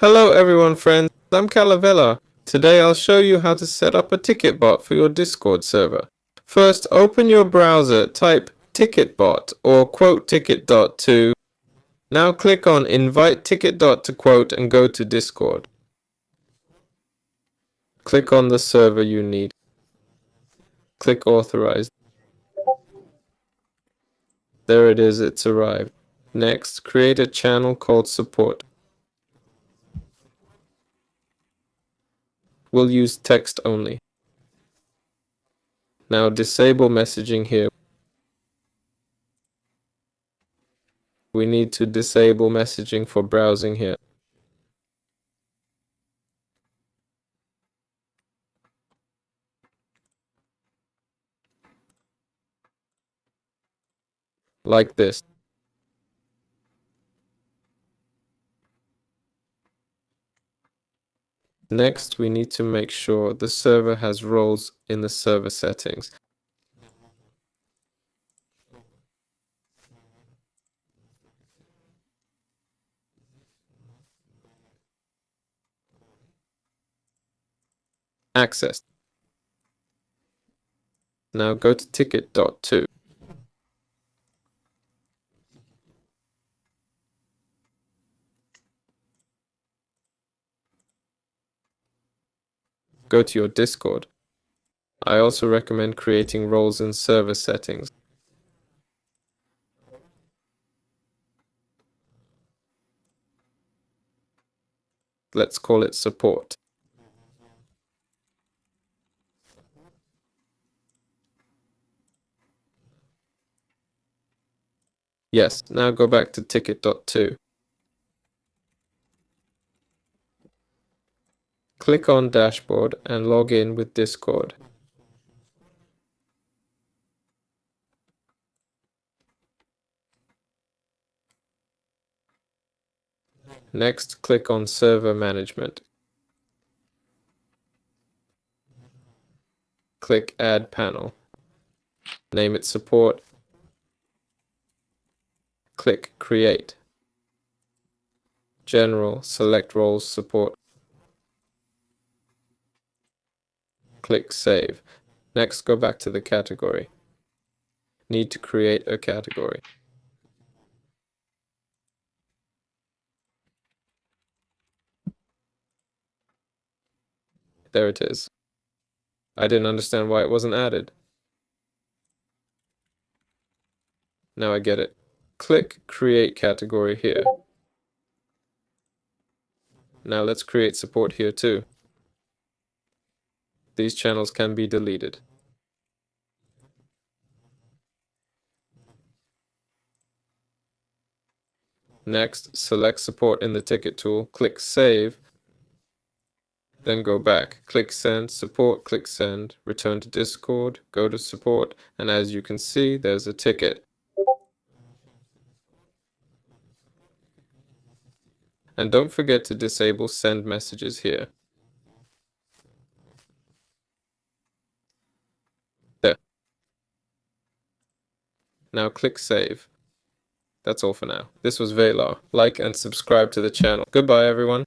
Hello everyone friends, I'm Calavella. Today I'll show you how to set up a ticket bot for your Discord server. First, open your browser, type ticketbot or quote ticket.to. Now click on invite ticket.to quote and go to Discord. Click on the server you need. Click authorize. There it is, it's arrived. Next, create a channel called support. We'll use text only. Now disable messaging here. We need to disable messaging for browsing here. Like this. Next, we need to make sure the server has roles in the server settings. Access. Now go to ticket.to. Go to your Discord. I also recommend creating roles in server settings. Let's call it support. Yes, now go back to ticket.to. Click on dashboard and log in with Discord. Next, click on server management. Click add panel. Name it support. Click create. General, select roles support. Click save. Next, go back to the category. Need to create a category. There it is. I didn't understand why it wasn't added. Now I get it. Click create category here. Now let's create support here too. These channels can be deleted. Next, select support in the ticket tool, click save, then go back. Click send, support, click send, return to Discord, go to support, and as you can see, there's a ticket. And don't forget to disable send messages here. There. Now click save. That's all for now. This was Velar. Like and subscribe to the channel. Goodbye, everyone.